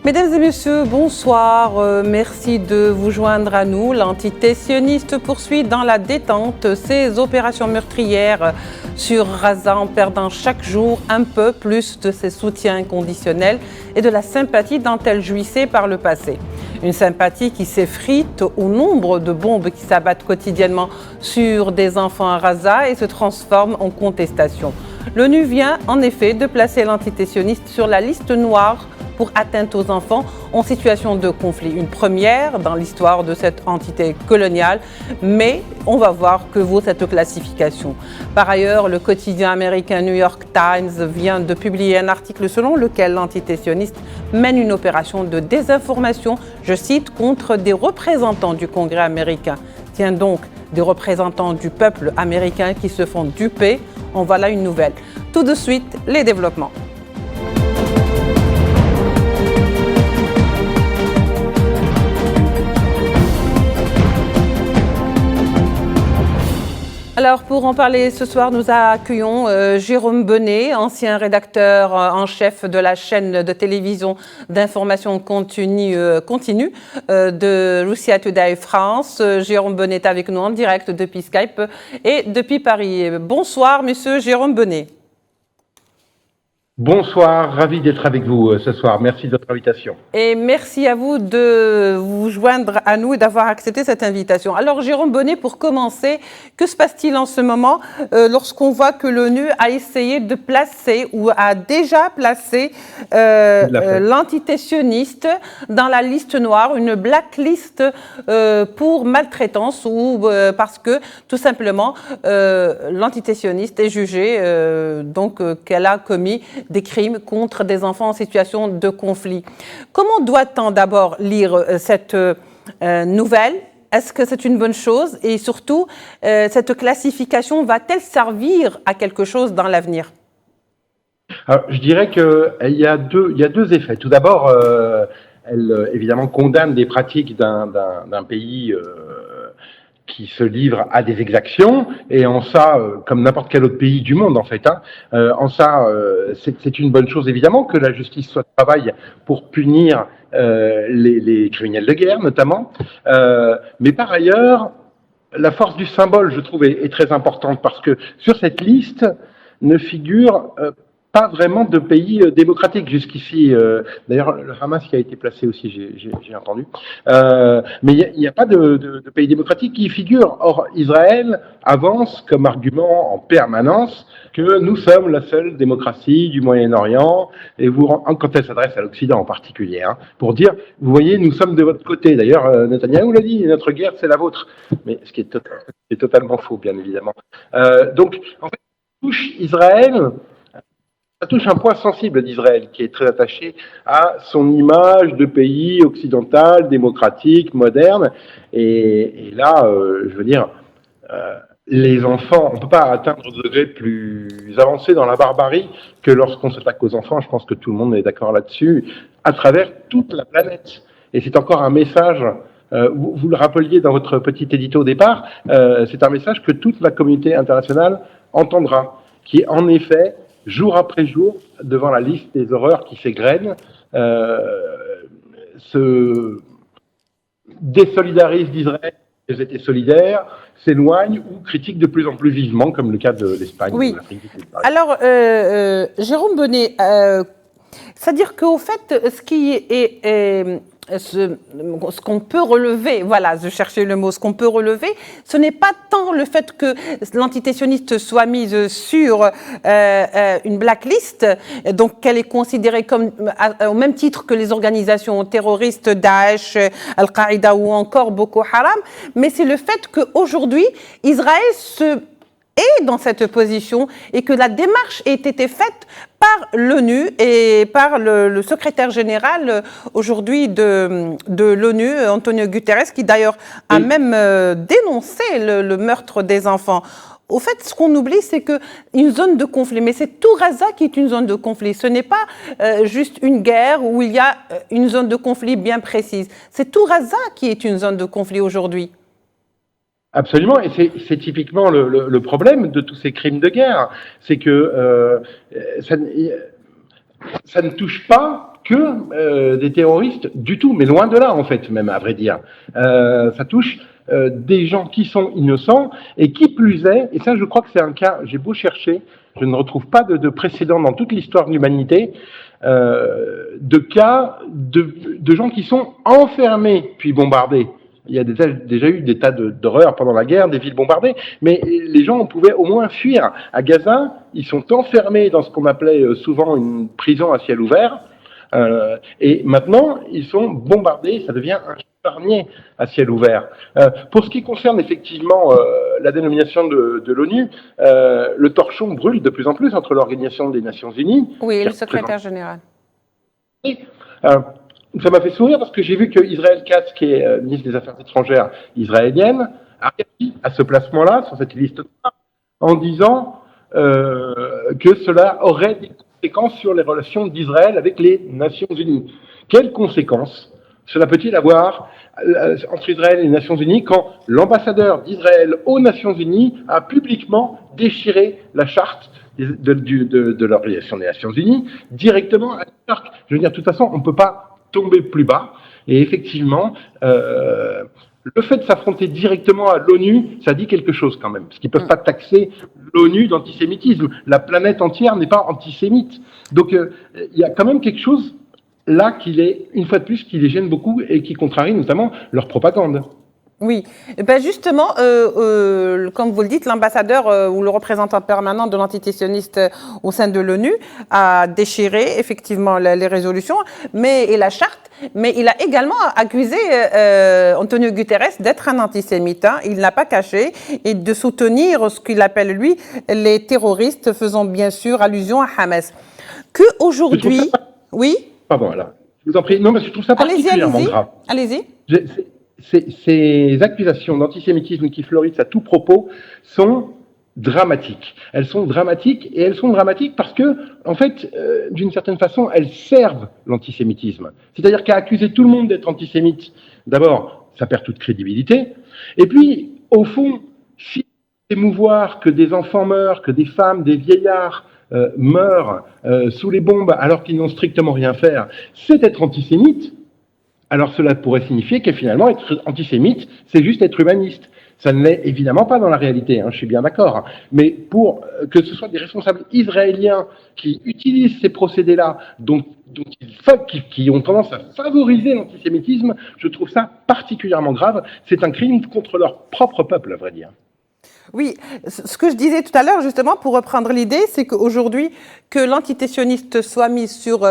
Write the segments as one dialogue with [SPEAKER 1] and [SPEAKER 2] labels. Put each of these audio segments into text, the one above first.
[SPEAKER 1] Mesdames et messieurs, bonsoir. Merci de vous joindre à nous. L'entité sioniste poursuit dans la détente ses opérations meurtrières sur Gaza en perdant chaque jour un peu plus de ses soutiens inconditionnels et de la sympathie dont elle jouissait par le passé. Une sympathie qui s'effrite au nombre de bombes qui s'abattent quotidiennement sur des enfants à Gaza et se transforme en contestation. L'ONU vient en effet de placer l'entité sioniste sur la liste noire pour atteinte aux enfants en situation de conflit. Une première dans l'histoire de cette entité coloniale, mais on va voir que vaut cette classification. Par ailleurs, le quotidien américain New York Times vient de publier un article selon lequel l'entité sioniste mène une opération de désinformation, je cite, contre des représentants du Congrès américain. Tiens donc, des représentants du peuple américain qui se font duper. En voilà une nouvelle. Tout de suite, les développements. Alors, pour en parler ce soir, nous accueillons Jérôme Bonnet, ancien rédacteur en chef de la chaîne de télévision d'information continue de Russia Today France. Jérôme Bonnet est avec nous en direct depuis Skype et depuis Paris. Bonsoir, monsieur Jérôme Bonnet.
[SPEAKER 2] Bonsoir, ravi d'être avec vous ce soir. Merci de votre invitation.
[SPEAKER 1] Et merci à vous de vous joindre à nous et d'avoir accepté cette invitation. Alors, Jérôme Bonnet, pour commencer, que se passe-t-il en ce moment lorsqu'on voit que l'ONU a essayé de placer ou a déjà placé l'entité sioniste dans la liste noire, une blacklist pour maltraitance ou parce que, tout simplement, l'entité sioniste est jugée qu'elle a commis des crimes contre des enfants en situation de conflit. Comment doit-on d'abord lire cette nouvelle ? Est-ce que c'est une bonne chose ? Et surtout, cette classification va-t-elle servir à quelque chose dans l'avenir ?
[SPEAKER 2] Alors, je dirais qu'il y a deux effets. Tout d'abord, elle évidemment condamne des pratiques d'un pays qui se livre à des exactions, et en ça, comme n'importe quel autre pays du monde en fait, en ça, c'est une bonne chose évidemment que la justice soit travaille pour punir les criminels de guerre notamment, mais par ailleurs, la force du symbole, je trouve, est très importante parce que sur cette liste ne figure pas vraiment de pays démocratiques jusqu'ici. D'ailleurs, le Hamas qui a été placé aussi, j'ai entendu. Mais il n'y a pas de pays démocratiques qui y figurent. Or, Israël avance comme argument en permanence que nous sommes la seule démocratie du Moyen-Orient, et quand elle s'adresse à l'Occident en particulier, pour dire, vous voyez, nous sommes de votre côté. D'ailleurs, Netanyahou l'a dit, notre guerre, c'est la vôtre. Mais ce qui est totalement faux, bien évidemment. Donc, en fait, touche Israël. Ça touche un point sensible d'Israël, qui est très attaché à son image de pays occidental, démocratique, moderne. Et là, je veux dire, les enfants, on ne peut pas atteindre un degré plus avancé dans la barbarie que lorsqu'on s'attaque aux enfants. Je pense que tout le monde est d'accord là-dessus, à travers toute la planète. Et c'est encore un message, vous le rappeliez dans votre petit édito au départ, c'est un message que toute la communauté internationale entendra, qui est en effet, jour après jour, devant la liste des horreurs qui s'égrènent, se désolidarise d'Israël, ils étaient solidaires, s'éloignent ou critiquent de plus en plus vivement, comme le cas de l'Espagne.
[SPEAKER 1] Oui.
[SPEAKER 2] De l'Afrique du Sud,
[SPEAKER 1] alors, Jérôme Bonnet, c'est-à-dire qu'au fait, ce qui est ce qu'on peut relever, voilà, je cherchais le mot, ce qu'on peut relever, ce n'est pas tant le fait que l'entité sioniste soit mise sur une blacklist, donc qu'elle est considérée comme au même titre que les organisations terroristes Daesh, Al-Qaïda ou encore Boko Haram, mais c'est le fait qu'aujourd'hui, Israël est dans cette position et que la démarche ait été faite par l'ONU et par le secrétaire général aujourd'hui de l'ONU, Antonio Guterres, qui d'ailleurs a même dénoncé le meurtre des enfants. Au fait, ce qu'on oublie, c'est qu'une zone de conflit, mais c'est tout Gaza qui est une zone de conflit. Ce n'est pas juste une guerre où il y a une zone de conflit bien précise. C'est tout Gaza qui est une zone de conflit aujourd'hui.
[SPEAKER 2] Absolument, et c'est typiquement le problème de tous ces crimes de guerre, c'est que ça ne touche pas que des terroristes du tout, mais loin de là en fait, même à vrai dire. Ça touche des gens qui sont innocents et qui plus est, et ça je crois que c'est un cas, j'ai beau chercher, je ne retrouve pas de précédent dans toute l'histoire de l'humanité, de cas de gens qui sont enfermés puis bombardés. Il y a déjà eu des tas d'horreurs pendant la guerre, des villes bombardées, mais les gens pouvaient au moins fuir. À Gaza, ils sont enfermés dans ce qu'on appelait souvent une prison à ciel ouvert, et maintenant, ils sont bombardés, ça devient un charnier à ciel ouvert. Pour ce qui concerne effectivement la dénomination de l'ONU, le torchon brûle de plus en plus entre l'Organisation des Nations Unies...
[SPEAKER 1] Oui, et le secrétaire général.
[SPEAKER 2] Ça m'a fait sourire parce que j'ai vu que Israël Katz, qui est ministre des Affaires étrangères israélienne, a réagi à ce placement-là, sur cette liste en disant que cela aurait des conséquences sur les relations d'Israël avec les Nations Unies. Quelles conséquences cela peut-il avoir entre Israël et les Nations Unies quand l'ambassadeur d'Israël aux Nations Unies a publiquement déchiré la charte de l'Organisation des Nations Unies directement à New York? Je veux dire, de toute façon, on ne peut pas tomber plus bas. Et effectivement, le fait de s'affronter directement à l'ONU, ça dit quelque chose quand même. Parce qu'ils ne peuvent pas taxer l'ONU d'antisémitisme. La planète entière n'est pas antisémite. Donc, il y a quand même quelque chose là une fois de plus, qui les gêne beaucoup et qui contrarie notamment leur propagande.
[SPEAKER 1] Oui, ben justement, comme vous le dites, l'ambassadeur ou le représentant permanent de l'antitissionniste au sein de l'ONU a déchiré effectivement les résolutions et la charte, mais il a également accusé Antonio Guterres d'être un antisémite. Hein. Il n'a pas caché et de soutenir ce qu'il appelle, lui, les terroristes, faisant bien sûr allusion à Hamas. Qu'aujourd'hui... Oui.
[SPEAKER 2] Pardon, alors, je vous en prie. Non, mais je trouve ça particulièrement grave.
[SPEAKER 1] Allez-y.
[SPEAKER 2] Ces accusations d'antisémitisme qui fleurissent à tout propos sont dramatiques. Elles sont dramatiques et elles sont dramatiques parce que, en fait, d'une certaine façon, elles servent l'antisémitisme. C'est-à-dire qu'à accuser tout le monde d'être antisémite, d'abord, ça perd toute crédibilité. Et puis, au fond, si émouvoir que des enfants meurent, que des femmes, des vieillards meurent sous les bombes alors qu'ils n'ont strictement rien fait, c'est être antisémite. Alors cela pourrait signifier que finalement être antisémite, c'est juste être humaniste. Ça ne l'est évidemment pas dans la réalité, hein, je suis bien d'accord. Mais pour que ce soit des responsables israéliens qui utilisent ces procédés-là, qui ont tendance à favoriser l'antisémitisme, je trouve ça particulièrement grave. C'est un crime contre leur propre peuple, à vrai dire.
[SPEAKER 1] Oui, ce que je disais tout à l'heure, justement, pour reprendre l'idée, c'est qu'aujourd'hui, que l'antitissionniste soit mis sur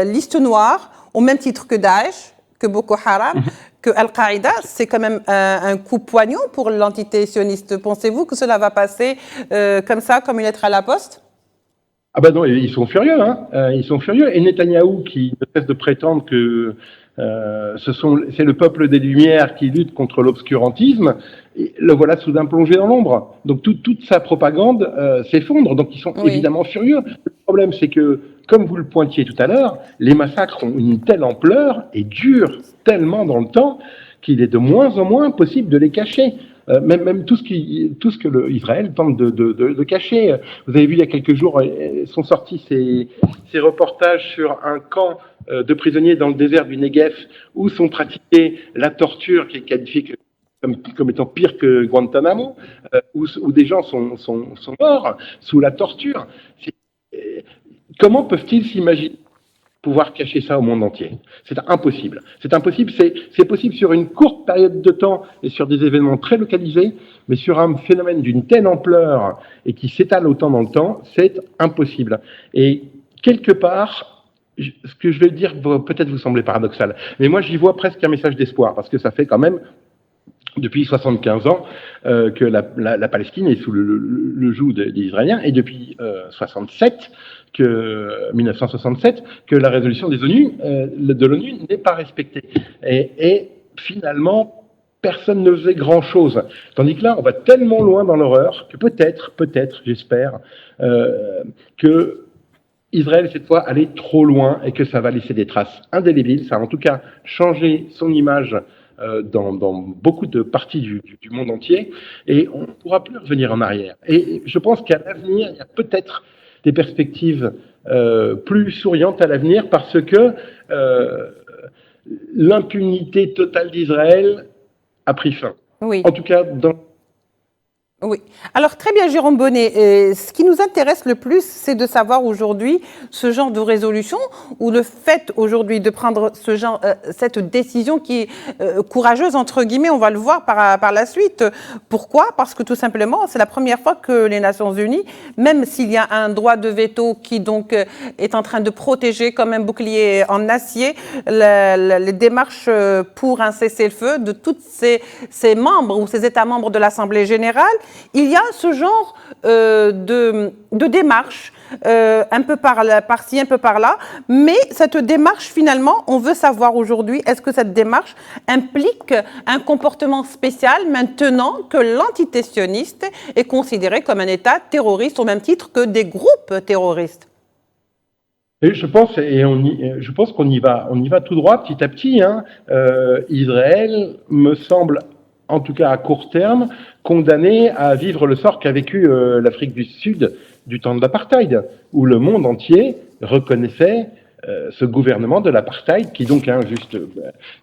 [SPEAKER 1] liste noire, au même titre que Daesh, que Boko Haram, que Al-Qaïda, c'est quand même un coup poignant pour l'antitissionniste. Pensez-vous que cela va passer comme ça, comme une lettre à la poste ?
[SPEAKER 2] Ah ben non, ils sont furieux, hein. Ils sont furieux. Et Netanyahou, qui ne cesse de prétendre que c'est le peuple des Lumières qui lutte contre l'obscurantisme, le voilà soudain plongé dans l'ombre. Donc toute sa propagande s'effondre. Donc ils sont évidemment furieux. Le problème, c'est que, comme vous le pointiez tout à l'heure, les massacres ont une telle ampleur et durent tellement dans le temps qu'il est de moins en moins possible de les cacher. Même tout ce que Israël tente de cacher. Vous avez vu il y a quelques jours, sont sortis ces reportages sur un camp de prisonniers dans le désert du Negev où sont pratiquées la torture qui est qualifiée comme étant pire que Guantanamo, où des gens sont morts sous la torture. Comment peuvent-ils s'imaginer pouvoir cacher ça au monde entier? C'est impossible. C'est impossible. C'est possible sur une courte période de temps et sur des événements très localisés, mais sur un phénomène d'une telle ampleur et qui s'étale autant dans le temps, c'est impossible. Et quelque part, ce que je vais dire peut-être vous sembler paradoxal, mais moi j'y vois presque un message d'espoir, parce que ça fait quand même depuis 75 ans que la Palestine est sous le joug des Israéliens, et depuis 1967, que la résolution de l'ONU n'est pas respectée. Et finalement, personne ne faisait grand-chose. Tandis que là, on va tellement loin dans l'horreur que peut-être, j'espère, que Israël, cette fois, allait trop loin et que ça va laisser des traces indélébiles. Ça va en tout cas changer son image dans beaucoup de parties du monde entier, et on ne pourra plus revenir en arrière. Et je pense qu'à l'avenir, il y a peut-être des perspectives plus souriante à l'avenir parce que l'impunité totale d'Israël a pris fin.
[SPEAKER 1] Oui.
[SPEAKER 2] En tout cas, dans...
[SPEAKER 1] Oui. Alors très bien, Jérôme Bonnet. Ce qui nous intéresse le plus, c'est de savoir aujourd'hui ce genre de résolution ou le fait aujourd'hui de prendre cette décision qui est courageuse entre guillemets. On va le voir par la suite. Pourquoi? Parce que tout simplement, c'est la première fois que les Nations Unies, même s'il y a un droit de veto qui donc est en train de protéger comme un bouclier en acier les démarches pour un cessez-le-feu de tous ces membres ou ces États membres de l'Assemblée générale. Il y a ce genre de démarche, un peu par-ci, un peu par-là, mais cette démarche, finalement, on veut savoir aujourd'hui, est-ce que cette démarche implique un comportement spécial maintenant que l'entité sioniste est considérée comme un État terroriste au même titre que des groupes terroristes?
[SPEAKER 2] Et je pense qu'on y va tout droit, petit à petit. Israël me semble, en tout cas à court terme, condamné à vivre le sort qu'a vécu l'Afrique du Sud du temps de l'apartheid, où le monde entier reconnaissait ce gouvernement de l'apartheid qui donc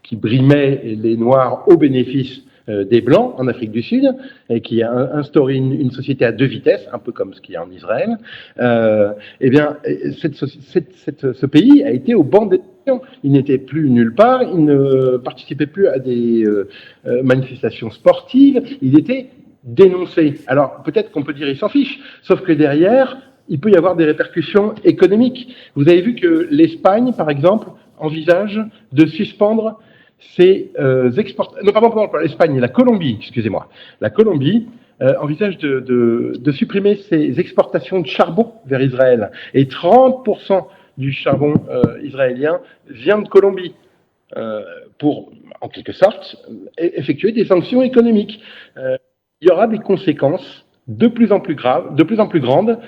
[SPEAKER 2] qui brimait les Noirs au bénéfice des Blancs en Afrique du Sud et qui a instauré une société à deux vitesses, un peu comme ce qu'il y a en Israël. Eh bien, ce pays a été au banc des nations. Il n'était plus nulle part, il ne participait plus à des manifestations sportives, il était dénoncé. Alors, peut-être qu'on peut dire il s'en fiche, sauf que derrière, il peut y avoir des répercussions économiques. Vous avez vu que l'Espagne, par exemple, envisage de suspendre ses exportations. Non, pardon, pas l'Espagne, la Colombie, excusez-moi. La Colombie envisage de supprimer ses exportations de charbon vers Israël. Et 30% du charbon israélien vient de Colombie. Pour, en quelque sorte, effectuer des sanctions économiques. Il y aura des conséquences de plus en plus graves, de plus en plus grandes.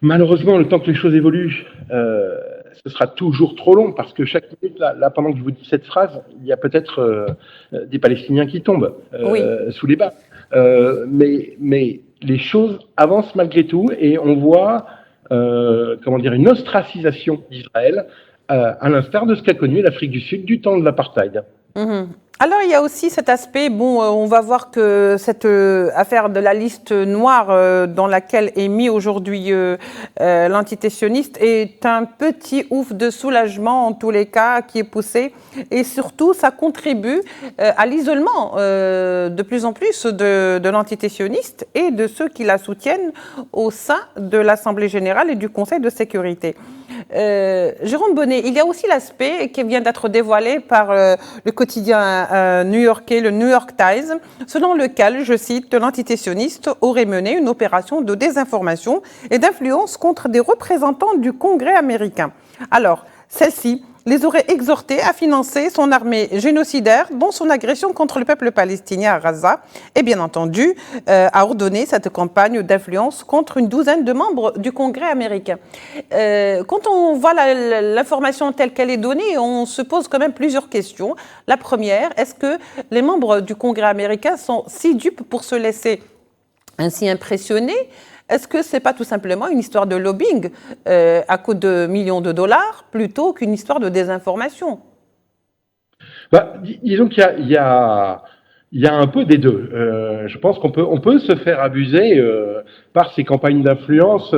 [SPEAKER 2] Malheureusement, le temps que les choses évoluent, ce sera toujours trop long parce que chaque minute, là, pendant que je vous dis cette phrase, il y a peut-être des Palestiniens qui tombent sous les balles. Mais les choses avancent malgré tout et on voit une ostracisation d'Israël à l'instar de ce qu'a connu l'Afrique du Sud du temps de l'apartheid.
[SPEAKER 1] Mmh. Alors, il y a aussi cet aspect, on va voir que cette affaire de la liste noire dans laquelle est mis aujourd'hui l'entité sioniste est un petit ouf de soulagement, en tous les cas, qui est poussé. Et surtout, ça contribue à l'isolement de plus en plus de l'entité sioniste et de ceux qui la soutiennent au sein de l'Assemblée générale et du Conseil de sécurité. Jérôme Bonnet, il y a aussi l'aspect qui vient d'être dévoilé par le quotidien new-yorkais, le New York Times, selon lequel, je cite, l'entité sioniste aurait mené une opération de désinformation et d'influence contre des représentants du Congrès américain. Alors, celle-ci les aurait exhortés à financer son armée génocidaire dans son agression contre le peuple palestinien à Gaza et bien entendu a ordonné cette campagne d'influence contre une douzaine de membres du Congrès américain. Quand on voit l'information telle qu'elle est donnée, on se pose quand même plusieurs questions. La première, est-ce que les membres du Congrès américain sont si dupes pour se laisser ainsi impressionner? Est-ce que ce n'est pas tout simplement une histoire de lobbying à coût de millions de dollars plutôt qu'une histoire de désinformation?
[SPEAKER 2] Disons qu'il y a un peu des deux. Je pense qu'on peut se faire abuser par ces campagnes d'influence,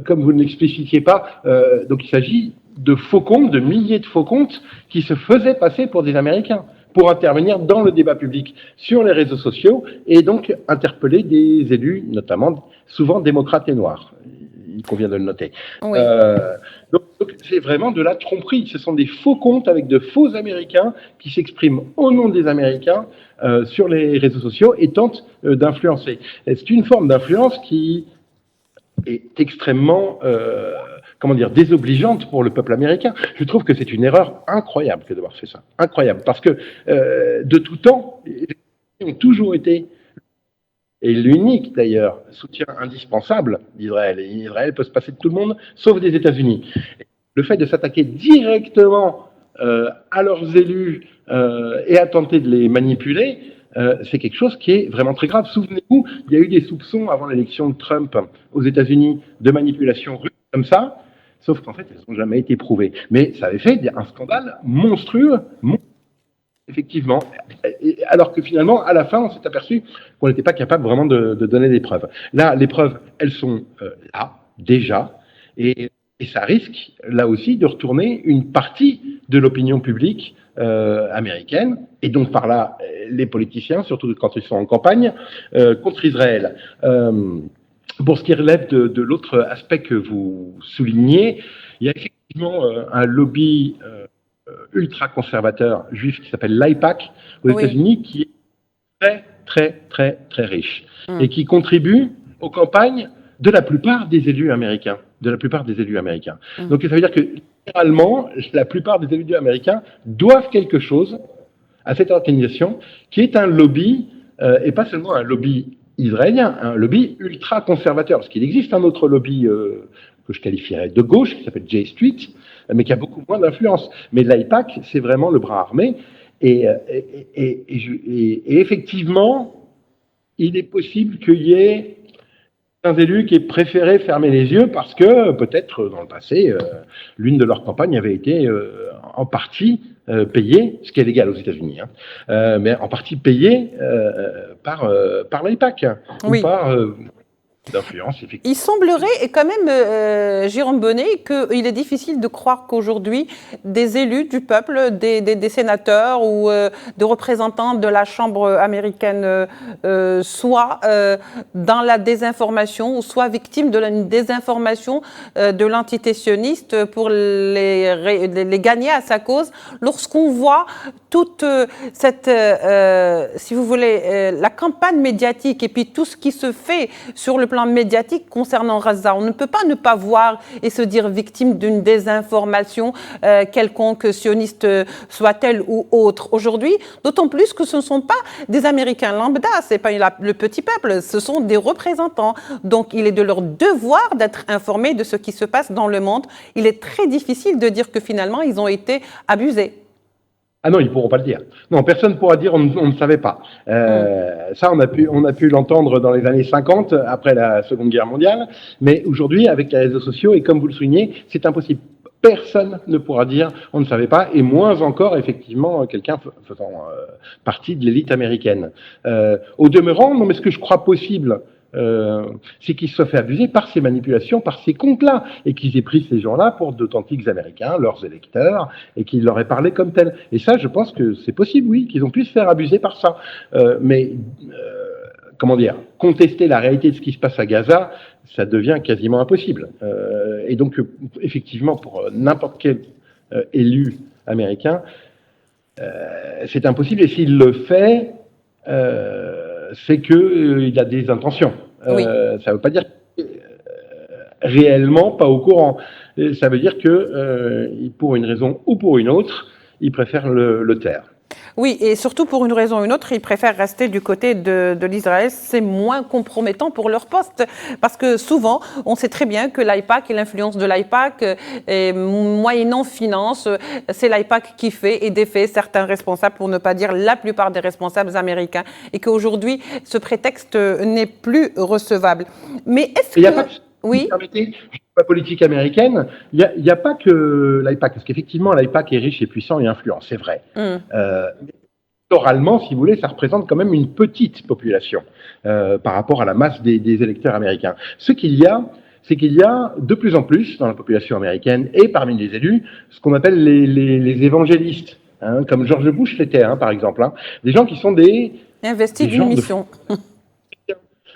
[SPEAKER 2] comme vous ne l'explicitiez pas. Donc il s'agit de faux comptes, de milliers de faux comptes qui se faisaient passer pour des Américains, pour intervenir dans le débat public sur les réseaux sociaux et donc interpeller des élus, notamment souvent démocrates et noirs. Il convient de le noter.
[SPEAKER 1] Oui.
[SPEAKER 2] Donc c'est vraiment de la tromperie. Ce sont des faux comptes avec de faux Américains qui s'expriment au nom des Américains sur les réseaux sociaux et tentent d'influencer. C'est une forme d'influence qui est extrêmement désobligeante pour le peuple américain. Je trouve que c'est une erreur incroyable que d'avoir fait ça. Incroyable. Parce que de tout temps, ils ont toujours été, et l'unique d'ailleurs, soutien indispensable d'Israël. Et Israël peut se passer de tout le monde, sauf des États-Unis. Le fait de s'attaquer directement à leurs élus et à tenter de les manipuler, c'est quelque chose qui est vraiment très grave. Souvenez-vous, il y a eu des soupçons avant l'élection de Trump aux États-Unis de manipulation russe comme ça. sauf qu'en fait, elles n'ont jamais été prouvées. Mais ça avait fait un scandale monstrueux, effectivement, alors que finalement, à la fin, on s'est aperçu qu'on n'était pas capable vraiment de donner des preuves. Là, les preuves, elles sont là, déjà, et ça risque, là aussi, de retourner une partie de l'opinion publique américaine, et donc par là, les politiciens, surtout quand ils sont en campagne, contre Israël. Pour ce qui relève de l'autre aspect que vous soulignez, il y a effectivement un lobby ultra-conservateur juif qui s'appelle l'AIPAC aux États-Unis, qui est très, très, très, très riche et qui contribue aux campagnes de la plupart des élus américains. Donc ça veut dire que, généralement, la plupart des élus américains doivent quelque chose à cette organisation qui est un lobby, et pas seulement un lobby israélien, un lobby ultra-conservateur, parce qu'il existe un autre lobby que je qualifierais de gauche, qui s'appelle J Street, mais qui a beaucoup moins d'influence. Mais l'AIPAC, c'est vraiment le bras armé, et effectivement, il est possible qu'il y ait un élu qui ait préféré fermer les yeux parce que peut-être dans le passé, l'une de leurs campagnes avait été en partie payée, ce qui est légal aux États-Unis, mais en partie payée par l'AIPAC ou par d'influence, effectivement.
[SPEAKER 1] Il semblerait, et quand même, Jérôme Bonnet, qu'il est difficile de croire qu'aujourd'hui, des élus du peuple, des sénateurs ou des représentants de la Chambre américaine soient dans la désinformation ou soient victimes de la désinformation de l'entité sioniste pour les gagner à sa cause. Lorsqu'on voit toute cette, si vous voulez, la campagne médiatique et puis tout ce qui se fait sur le plan médiatique concernant Gaza, on ne peut pas ne pas voir et se dire victime d'une désinformation quelconque, sioniste soit-elle ou autre. Aujourd'hui, d'autant plus que ce ne sont pas des Américains lambda, c'est pas le petit peuple, ce sont des représentants. Donc il est de leur devoir d'être informés de ce qui se passe dans le monde. Il est très difficile de dire que finalement ils ont été abusés.
[SPEAKER 2] Ah non, ils ne pourront pas le dire. Non, personne ne pourra dire on ne savait pas. Ça, on a pu l'entendre dans les années 50, après la Seconde Guerre mondiale. Mais aujourd'hui, avec les réseaux sociaux, et comme vous le soulignez, c'est impossible. Personne ne pourra dire on ne savait pas, et moins encore, effectivement, quelqu'un faisant partie de l'élite américaine. Au demeurant, non, mais ce que je crois possible, c'est qu'ils se soient fait abuser par ces manipulations, par ces comptes-là, et qu'ils aient pris ces gens-là pour d'authentiques Américains, leurs électeurs, et qu'ils leur aient parlé comme tels. Et ça, je pense que c'est possible, oui, qu'ils ont pu se faire abuser par ça. Comment dire, contester la réalité de ce qui se passe à Gaza, ça devient quasiment impossible. Et donc, effectivement, pour n'importe quel élu américain, c'est impossible. Et s'il le fait, c'est qu'il a des intentions.
[SPEAKER 1] Oui.
[SPEAKER 2] Ça ne veut pas dire réellement pas au courant. Ça veut dire que pour une raison ou pour une autre, il préfère le taire.
[SPEAKER 1] Oui, et surtout pour une raison ou une autre, ils préfèrent rester du côté de l'Israël. C'est moins compromettant pour leur poste. Parce que souvent, on sait très bien que l'AIPAC et l'influence de l'AIPAC, moyennant finance, c'est l'AIPAC qui fait et défait certains responsables, pour ne pas dire la plupart des responsables américains. Et qu'aujourd'hui, ce prétexte n'est plus recevable. Mais est-ce que... Oui.
[SPEAKER 2] La politique américaine, il n'y a pas que l'AIPAC, parce qu'effectivement, l'AIPAC est riche et puissant et influent, c'est vrai. Électoralement, si vous voulez, ça représente quand même une petite population par rapport à la masse des électeurs américains. Ce qu'il y a, c'est qu'il y a de plus en plus dans la population américaine et parmi les élus, ce qu'on appelle les évangélistes, comme George Bush l'était, par exemple. Des gens qui sont des...
[SPEAKER 1] investis d'une mission.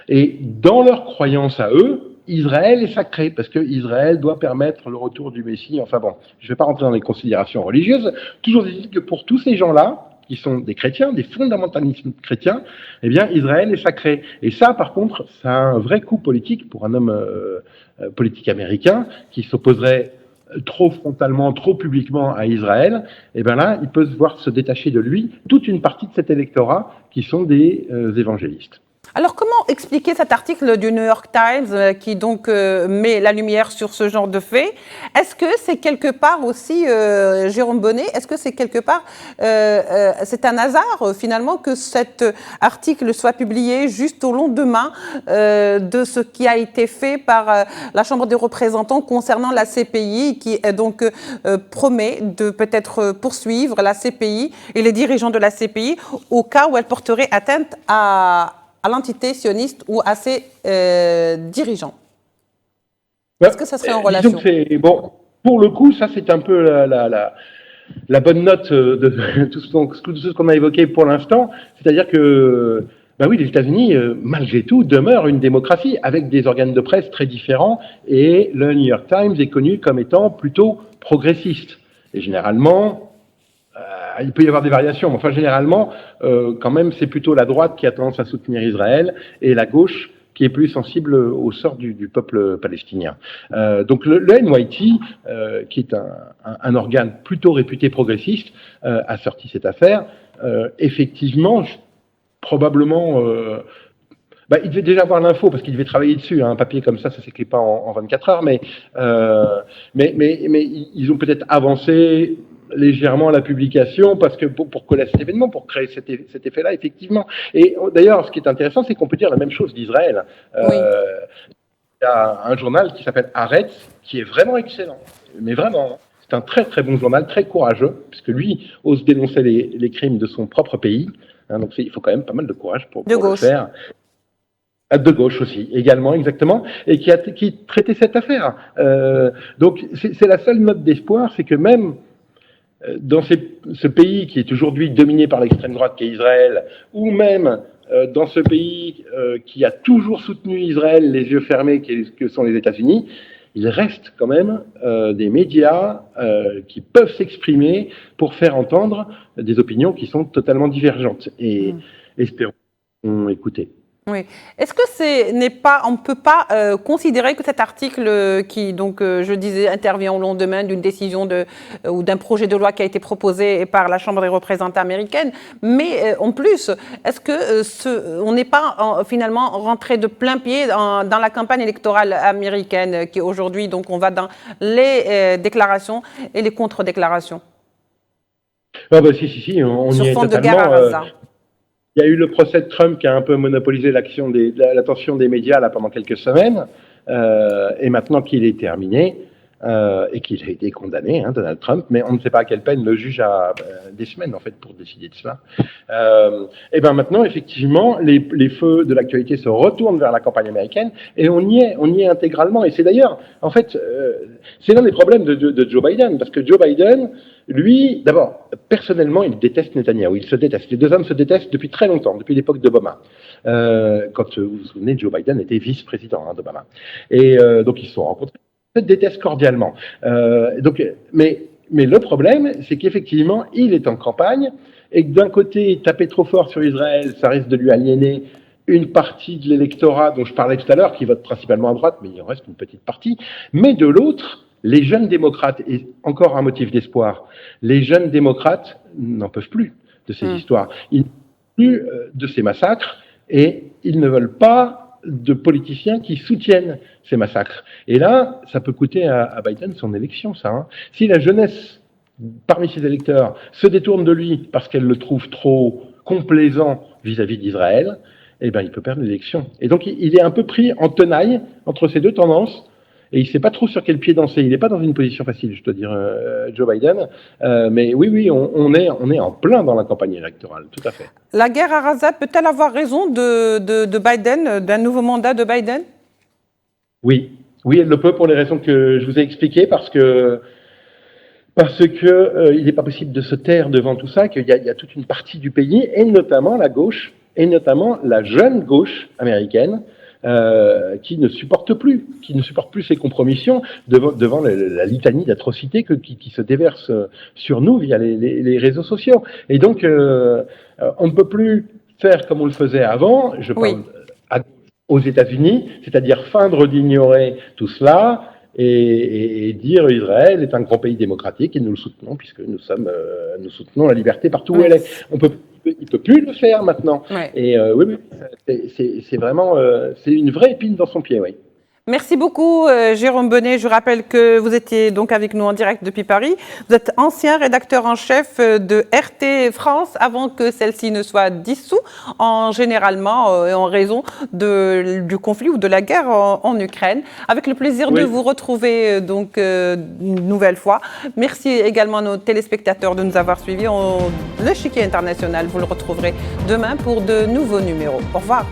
[SPEAKER 2] Et dans leur croyance à eux, Israël est sacré, parce que Israël doit permettre le retour du Messie. Enfin bon, je ne vais pas rentrer dans les considérations religieuses. Toujours est-il que pour tous ces gens-là, qui sont des chrétiens, des fondamentalistes chrétiens, eh bien, Israël est sacré. Et ça, par contre, ça a un vrai coup politique pour un homme politique américain qui s'opposerait trop frontalement, trop publiquement à Israël. Et bien là, il peut se voir se détacher de lui toute une partie de cet électorat qui sont des évangélistes.
[SPEAKER 1] Alors comment expliquer cet article du New York Times qui donc met la lumière sur ce genre de faits? Est-ce que c'est quelque part aussi, Jérôme Bonnet, est-ce que c'est quelque part, c'est un hasard finalement que cet article soit publié juste au lendemain de ce qui a été fait par la Chambre des représentants concernant la CPI, qui donc promet de peut-être poursuivre la CPI et les dirigeants de la CPI au cas où elle porterait atteinte à l'entité sioniste ou à ses dirigeants? Est-ce que ça serait en relation?
[SPEAKER 2] Disons que bon, pour le coup, ça c'est un peu la bonne note de tout ce qu'on a évoqué pour l'instant. C'est-à-dire que, ben oui, les États-Unis, malgré tout, demeurent une démocratie avec des organes de presse très différents, et le New York Times est connu comme étant plutôt progressiste. Et généralement, il peut y avoir des variations, mais enfin généralement, quand même, c'est plutôt la droite qui a tendance à soutenir Israël et la gauche qui est plus sensible au sort du peuple palestinien. Donc le NYT, qui est un organe plutôt réputé progressiste, a sorti cette affaire. Effectivement, probablement... il devait déjà avoir l'info parce qu'il devait travailler dessus. Hein. Un papier comme ça s'écrit pas en 24 heures, mais ils ont peut-être avancé légèrement la publication parce que pour coller cet événement, pour créer cet effet-là, effectivement. Et d'ailleurs, ce qui est intéressant, c'est qu'on peut dire la même chose d'Israël.
[SPEAKER 1] Oui.
[SPEAKER 2] Il y a un journal qui s'appelle Haaretz, qui est vraiment excellent, mais vraiment. C'est un très très bon journal, très courageux, puisque lui ose dénoncer les crimes de son propre pays. Hein, donc il faut quand même pas mal de courage pour le faire. De gauche aussi, également, exactement, et qui traitait cette affaire. Donc c'est la seule note d'espoir, c'est que même dans ce pays qui est aujourd'hui dominé par l'extrême droite qui est Israël, ou même dans ce pays qui a toujours soutenu Israël les yeux fermés que sont les États-Unis, il reste quand même des médias qui peuvent s'exprimer pour faire entendre des opinions qui sont totalement divergentes. Et espérons écouter.
[SPEAKER 1] Oui. Est-ce que on ne peut pas considérer que cet article qui, donc, je disais, intervient au lendemain d'une décision ou d'un projet de loi qui a été proposé par la Chambre des représentants américaine, mais en plus, est-ce que on n'est pas finalement rentré de plein pied dans la campagne électorale américaine qui aujourd'hui, donc, on va dans les déclarations et les contre-déclarations?
[SPEAKER 2] Ah bah si, on y est
[SPEAKER 1] fond
[SPEAKER 2] totalement.
[SPEAKER 1] De guerre à Gaza.
[SPEAKER 2] Il y a eu le procès de Trump qui a un peu monopolisé l'attention des médias là, pendant quelques semaines. Et maintenant qu'il est terminé et qu'il a été condamné, hein, Donald Trump, mais on ne sait pas à quelle peine, le juge a des semaines en fait pour décider de cela. Et bien maintenant, effectivement, les feux de l'actualité se retournent vers la campagne américaine et on y est intégralement. Et c'est d'ailleurs, en fait, c'est l'un des problèmes de Joe Biden, parce que Joe Biden, lui, d'abord, personnellement, il déteste Netanyahou. Ils se détestent. Les deux hommes se détestent depuis très longtemps, depuis l'époque d'Obama. Quand vous vous souvenez, Joe Biden était vice-président d'Obama. Et donc, ils se sont rencontrés. Ils se détestent cordialement. Mais le problème, c'est qu'effectivement, il est en campagne et que d'un côté, taper trop fort sur Israël, ça risque de lui aliéner une partie de l'électorat dont je parlais tout à l'heure, qui vote principalement à droite, mais il en reste une petite partie. Mais de l'autre, les jeunes démocrates, et encore un motif d'espoir, les jeunes démocrates n'en peuvent plus de ces histoires. Ils n'en peuvent plus de ces massacres et ils ne veulent pas de politiciens qui soutiennent ces massacres. Et là, ça peut coûter à Biden son élection, ça. Hein. Si la jeunesse, parmi ses électeurs, se détourne de lui parce qu'elle le trouve trop complaisant vis-à-vis d'Israël, eh ben, il peut perdre l'élection. Et donc, il est un peu pris en tenaille entre ces deux tendances. Et il ne sait pas trop sur quel pied danser. Il n'est pas dans une position facile, je dois dire, Joe Biden. Mais oui, on est en plein dans la campagne électorale, tout à fait.
[SPEAKER 1] La guerre à Gaza peut-elle avoir raison de Biden, d'un nouveau mandat de Biden?
[SPEAKER 2] Oui, elle le peut pour les raisons que je vous ai expliquées, parce que il n'est pas possible de se taire devant tout ça, qu'il y a toute une partie du pays, et notamment la gauche, et notamment la jeune gauche américaine, qui ne supporte plus ces compromissions devant la litanie d'atrocités qui se déversent sur nous via les réseaux sociaux. Et donc, on ne peut plus faire comme on le faisait avant, je parle aux États-Unis, c'est-à-dire feindre d'ignorer tout cela et dire Israël est un grand pays démocratique et nous le soutenons puisque nous soutenons la liberté partout où elle est. On peut peut plus le faire maintenant.
[SPEAKER 1] Ouais.
[SPEAKER 2] Et oui, c'est vraiment, c'est une vraie épine dans son pied, oui.
[SPEAKER 1] Merci beaucoup, Jérôme Bonnet. Je rappelle que vous étiez donc avec nous en direct depuis Paris. Vous êtes ancien rédacteur en chef de RT France avant que celle-ci ne soit dissoute, généralement en raison du conflit ou de la guerre en Ukraine. Avec le plaisir de vous retrouver donc une nouvelle fois. Merci également à nos téléspectateurs de nous avoir suivis. L'échiquier international, vous le retrouverez demain pour de nouveaux numéros. Au revoir.